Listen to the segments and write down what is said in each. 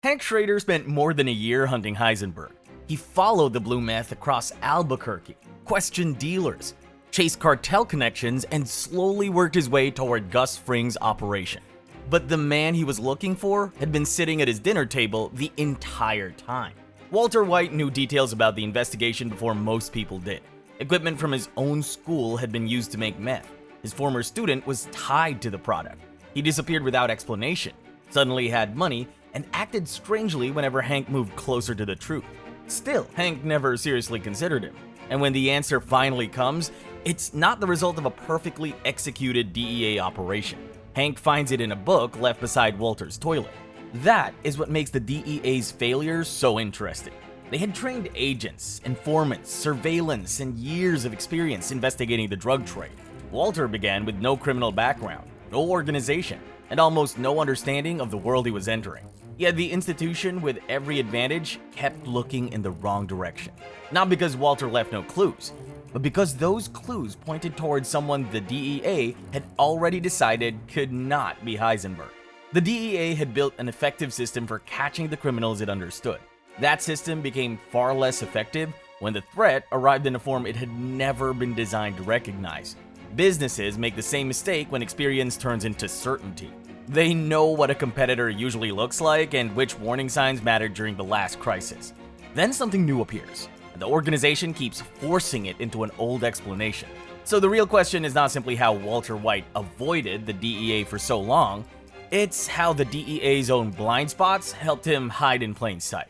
Hank Schrader spent more than a year hunting Heisenberg. He followed the blue meth across Albuquerque, questioned dealers, chased cartel connections, and slowly worked his way toward Gus Fring's operation. But the man he was looking for had been sitting at his dinner table the entire time. Walter White knew details about the investigation before most people did. Equipment from his own school had been used to make meth. His former student was tied to the product. He disappeared without explanation, suddenly had money, and acted strangely whenever Hank moved closer to the truth. Still, Hank never seriously considered him. And when the answer finally comes, it's not the result of a perfectly executed DEA operation. Hank finds it in a book left beside Walter's toilet. That is what makes the DEA's failures so interesting. They had trained agents, informants, surveillance, and years of experience investigating the drug trade. Walter began with no criminal background, no organization, and almost no understanding of the world he was entering. Yet the institution, with every advantage, kept looking in the wrong direction. Not because Walter left no clues, but because those clues pointed towards someone the DEA had already decided could not be Heisenberg. The DEA had built an effective system for catching the criminals it understood. That system became far less effective when the threat arrived in a form it had never been designed to recognize. Businesses make the same mistake when experience turns into certainty. They know what a competitor usually looks like and which warning signs mattered during the last crisis. Then something new appears, and the organization keeps forcing it into an old explanation. So the real question is not simply how Walter White avoided the DEA for so long, it's how the DEA's own blind spots helped him hide in plain sight.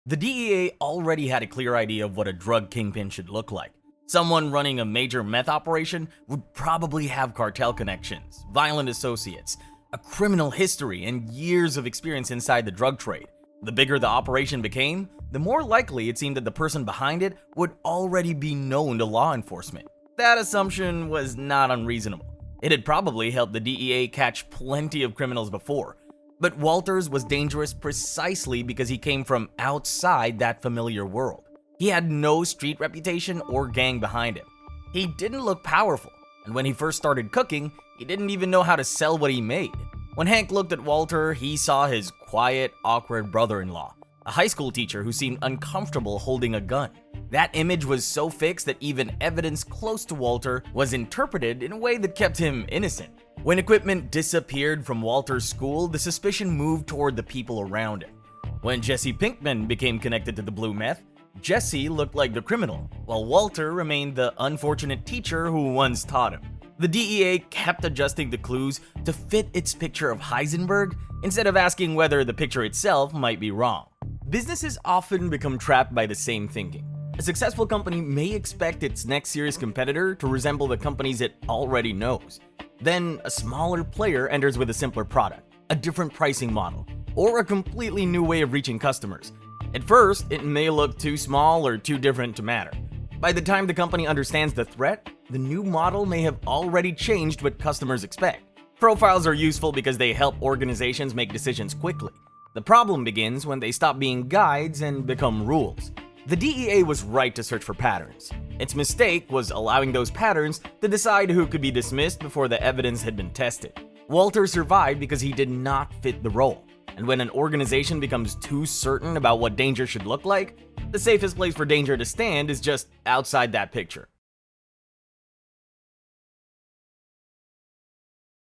The DEA already had a clear idea of what a drug kingpin should look like. Someone running a major meth operation would probably have cartel connections, violent associates, a criminal history, and years of experience inside the drug trade. The bigger the operation became, the more likely it seemed that the person behind it would already be known to law enforcement. That assumption was not unreasonable. It had probably helped the DEA catch plenty of criminals before. But Walters was dangerous precisely because he came from outside that familiar world. He had no street reputation or gang behind him. He didn't look powerful, and when he first started cooking, he didn't even know how to sell what he made. When Hank looked at Walter, he saw his quiet, awkward brother-in-law, a high school teacher who seemed uncomfortable holding a gun. That image was so fixed that even evidence close to Walter was interpreted in a way that kept him innocent. When equipment disappeared from Walter's school, the suspicion moved toward the people around him. When Jesse Pinkman became connected to the blue meth, Jesse looked like the criminal, while Walter remained the unfortunate teacher who once taught him. The DEA kept adjusting the clues to fit its picture of Heisenberg instead of asking whether the picture itself might be wrong. Businesses often become trapped by the same thinking. A successful company may expect its next serious competitor to resemble the companies it already knows. Then a smaller player enters with a simpler product, a different pricing model, or a completely new way of reaching customers. At first, it may look too small or too different to matter. By the time the company understands the threat, the new model may have already changed what customers expect. Profiles are useful because they help organizations make decisions quickly. The problem begins when they stop being guides and become rules. The DEA was right to search for patterns. Its mistake was allowing those patterns to decide who could be dismissed before the evidence had been tested. Walter survived because he did not fit the role. And when an organization becomes too certain about what danger should look like, the safest place for danger to stand is just outside that picture.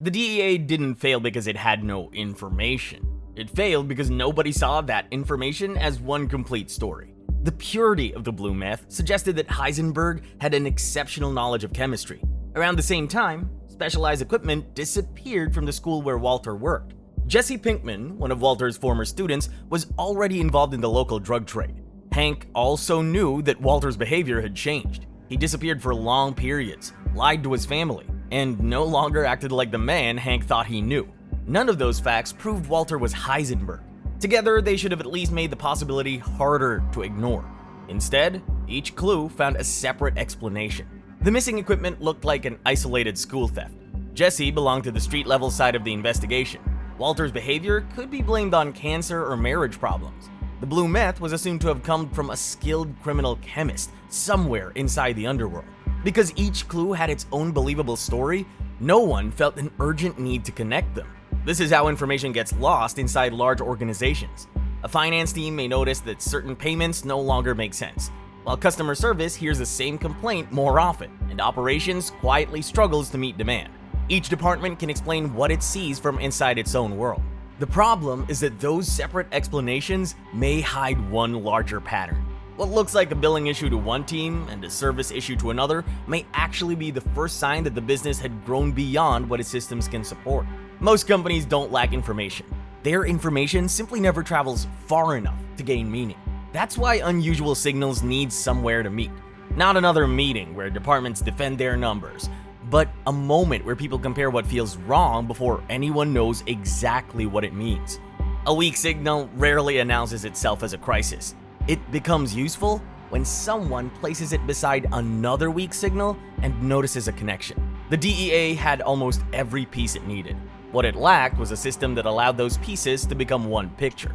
The DEA didn't fail because it had no information. It failed because nobody saw that information as one complete story. The purity of the blue meth suggested that Heisenberg had an exceptional knowledge of chemistry. Around the same time, specialized equipment disappeared from the school where Walter worked. Jesse Pinkman, one of Walter's former students, was already involved in the local drug trade. Hank also knew that Walter's behavior had changed. He disappeared for long periods, lied to his family, and no longer acted like the man Hank thought he knew. None of those facts proved Walter was Heisenberg. Together, they should have at least made the possibility harder to ignore. Instead, each clue found a separate explanation. The missing equipment looked like an isolated school theft. Jesse belonged to the street-level side of the investigation. Walter's behavior could be blamed on cancer or marriage problems. The blue meth was assumed to have come from a skilled criminal chemist somewhere inside the underworld. Because each clue had its own believable story, No one felt an urgent need to connect them. This is how information gets lost inside large organizations. A finance team may notice that certain payments no longer make sense, while customer service hears the same complaint more often, and operations quietly struggles to meet demand. Each department can explain what it sees from inside its own world. The problem is that those separate explanations may hide one larger pattern. What looks like a billing issue to one team and a service issue to another may actually be the first sign that the business had grown beyond what its systems can support. Most companies don't lack information. Their information simply never travels far enough to gain meaning. That's why unusual signals need somewhere to meet. Not another meeting where departments defend their numbers, but a moment where people compare what feels wrong before anyone knows exactly what it means. A weak signal rarely announces itself as a crisis. It becomes useful when someone places it beside another weak signal and notices a connection. The DEA had almost every piece it needed. What it lacked was a system that allowed those pieces to become one picture.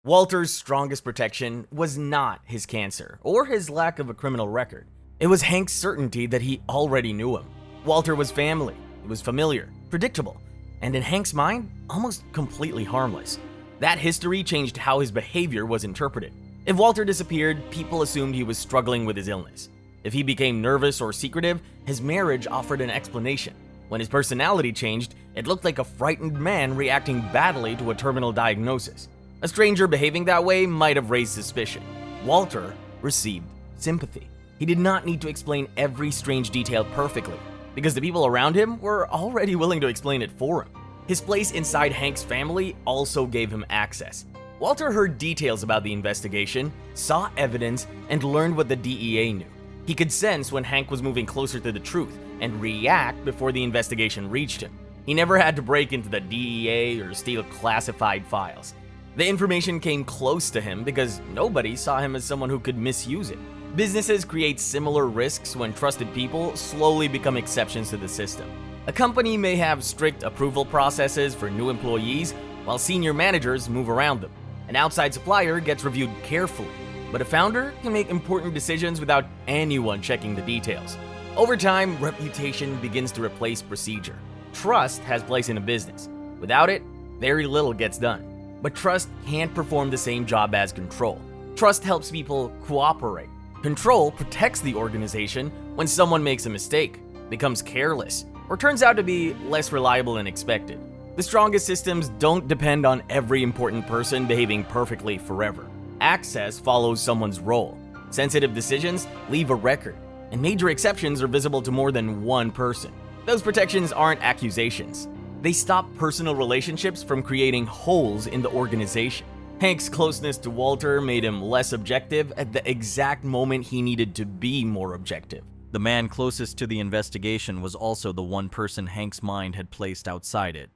Walter's strongest protection was not his cancer or his lack of a criminal record. It was Hank's certainty that he already knew him. Walter was family, it was familiar, predictable, and in Hank's mind, almost completely harmless. That history changed how his behavior was interpreted. If Walter disappeared, people assumed he was struggling with his illness. If he became nervous or secretive, his marriage offered an explanation. When his personality changed, it looked like a frightened man reacting badly to a terminal diagnosis. A stranger behaving that way might have raised suspicion. Walter received sympathy. He did not need to explain every strange detail perfectly, because the people around him were already willing to explain it for him. His place inside Hank's family also gave him access. Walter heard details about the investigation, saw evidence, and learned what the DEA knew. He could sense when Hank was moving closer to the truth and react before the investigation reached him. He never had to break into the DEA or steal classified files. The information came close to him because nobody saw him as someone who could misuse it. Businesses create similar risks when trusted people slowly become exceptions to the system. A company may have strict approval processes for new employees while senior managers move around them. An outside supplier gets reviewed carefully, but a founder can make important decisions without anyone checking the details. Over time, reputation begins to replace procedure. Trust has place in a business. Without it, very little gets done. But trust can't perform the same job as control. Trust helps people cooperate. Control protects the organization when someone makes a mistake, becomes careless, or turns out to be less reliable than expected. The strongest systems don't depend on every important person behaving perfectly forever. Access follows someone's role. Sensitive decisions leave a record, and major exceptions are visible to more than one person. Those protections aren't accusations. They stop personal relationships from creating holes in the organization. Hank's closeness to Walter made him less objective at the exact moment he needed to be more objective. The man closest to the investigation was also the one person Hank's mind had placed outside it.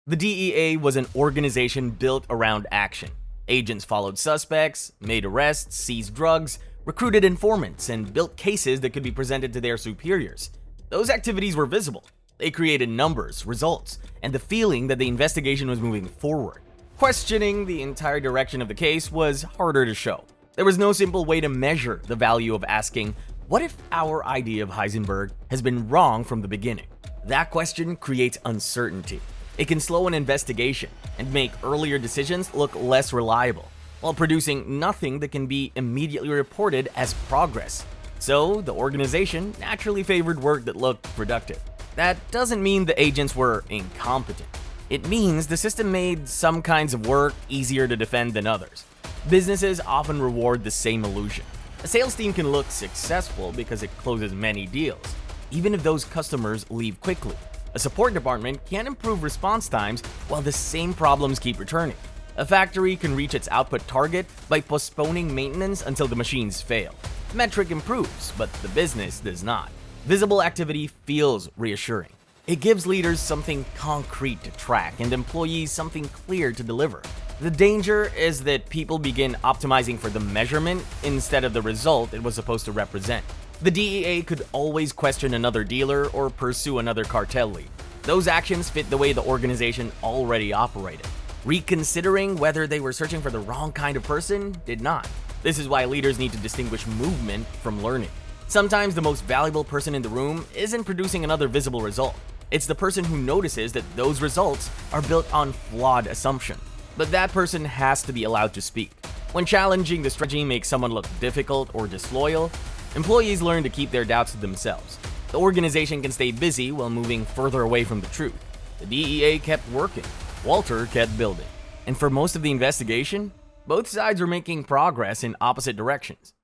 The DEA was an organization built around action. Agents followed suspects, made arrests, seized drugs, recruited informants, and built cases that could be presented to their superiors. Those activities were visible. They created numbers, results, and the feeling that the investigation was moving forward. Questioning the entire direction of the case was harder to show. There was no simple way to measure the value of asking, what if our idea of Heisenberg has been wrong from the beginning? That question creates uncertainty. It can slow an investigation and make earlier decisions look less reliable, while producing nothing that can be immediately reported as progress. So, the organization naturally favored work that looked productive. That doesn't mean the agents were incompetent. It means the system made some kinds of work easier to defend than others. Businesses often reward the same illusion. A sales team can look successful because it closes many deals, even if those customers leave quickly. A support department can improve response times while the same problems keep returning. A factory can reach its output target by postponing maintenance until the machines fail. The metric improves, but the business does not. Visible activity feels reassuring. It gives leaders something concrete to track and employees something clear to deliver. The danger is that people begin optimizing for the measurement instead of the result it was supposed to represent. The DEA could always question another dealer or pursue another cartel lead. Those actions fit the way the organization already operated. Reconsidering whether they were searching for the wrong kind of person did not. This is why leaders need to distinguish movement from learning. Sometimes the most valuable person in the room isn't producing another visible result. It's the person who notices that those results are built on flawed assumption. But that person has to be allowed to speak. When challenging the strategy makes someone look difficult or disloyal, employees learn to keep their doubts to themselves. The organization can stay busy while moving further away from the truth. The DEA kept working. Walter kept building. And for most of the investigation, both sides were making progress in opposite directions.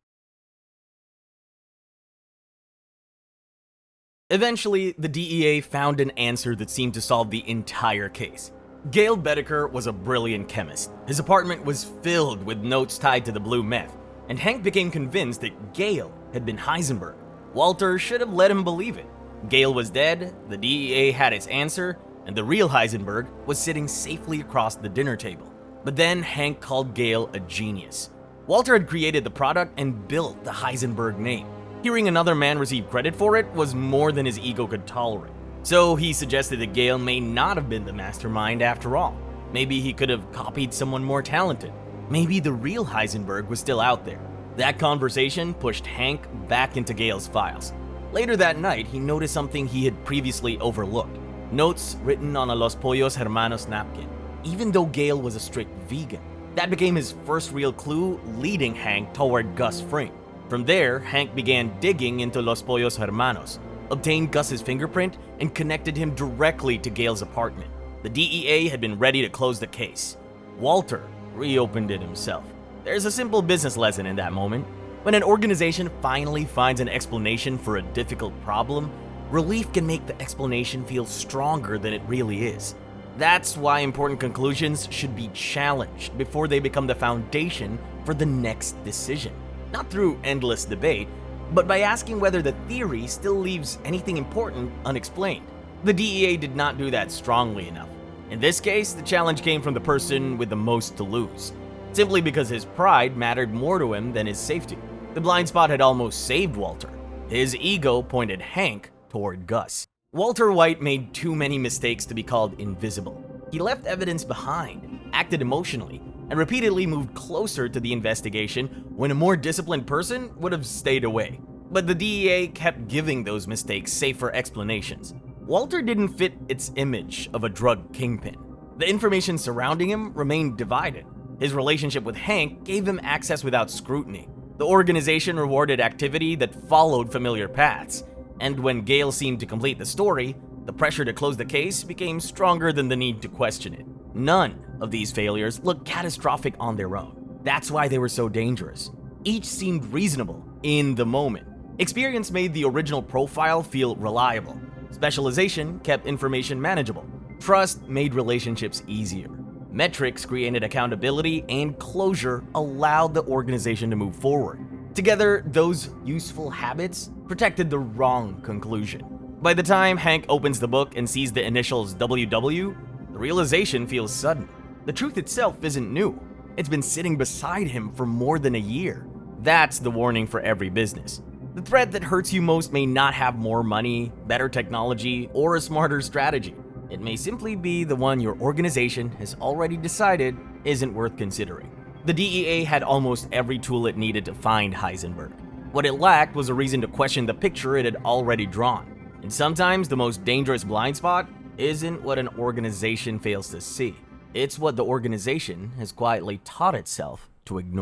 Eventually, the DEA found an answer that seemed to solve the entire case. Gail Bedecker was a brilliant chemist. His apartment was filled with notes tied to the blue meth, and Hank became convinced that Gail had been Heisenberg. Walter should have let him believe it. Gail was dead, the DEA had its answer, and the real Heisenberg was sitting safely across the dinner table. But then Hank called Gail a genius. Walter had created the product and built the Heisenberg name. Hearing another man receive credit for it was more than his ego could tolerate. So he suggested that Gail may not have been the mastermind after all. Maybe he could have copied someone more talented. Maybe the real Heisenberg was still out there. That conversation pushed Hank back into Gail's files. Later that night, he noticed something he had previously overlooked. Notes written on a Los Pollos Hermanos napkin. Even though Gail was a strict vegan, that became his first real clue leading Hank toward Gus Fring. From there, Hank began digging into Los Pollos Hermanos, obtained Gus's fingerprint, and connected him directly to Gail's apartment. The DEA had been ready to close the case. Walter reopened it himself. There's a simple business lesson in that moment. When an organization finally finds an explanation for a difficult problem, relief can make the explanation feel stronger than it really is. That's why important conclusions should be challenged before they become the foundation for the next decision. Not through endless debate, but by asking whether the theory still leaves anything important unexplained. The DEA did not do that strongly enough. In this case, the challenge came from the person with the most to lose, simply because his pride mattered more to him than his safety. The blind spot had almost saved Walter. His ego pointed Hank toward Gus. Walter White made too many mistakes to be called invisible. He left evidence behind, acted emotionally, and repeatedly moved closer to the investigation when a more disciplined person would have stayed away. But the DEA kept giving those mistakes safer explanations. Walter didn't fit its image of a drug kingpin. The information surrounding him remained divided. His relationship with Hank gave him access without scrutiny. The organization rewarded activity that followed familiar paths. And when Gail seemed to complete the story, the pressure to close the case became stronger than the need to question it. None of these failures looked catastrophic on their own. That's why they were so dangerous. Each seemed reasonable in the moment. Experience made the original profile feel reliable. Specialization kept information manageable. Trust made relationships easier. Metrics created accountability, and closure allowed the organization to move forward. Together, those useful habits protected the wrong conclusion. By the time Hank opens the book and sees the initials WW, the realization feels sudden. The truth itself isn't new. It's been sitting beside him for more than a year. That's the warning for every business. The threat that hurts you most may not have more money, better technology, or a smarter strategy. It may simply be the one your organization has already decided isn't worth considering. The DEA had almost every tool it needed to find Heisenberg. What it lacked was a reason to question the picture it had already drawn. And sometimes the most dangerous blind spot isn't what an organization fails to see. It's what the organization has quietly taught itself to ignore.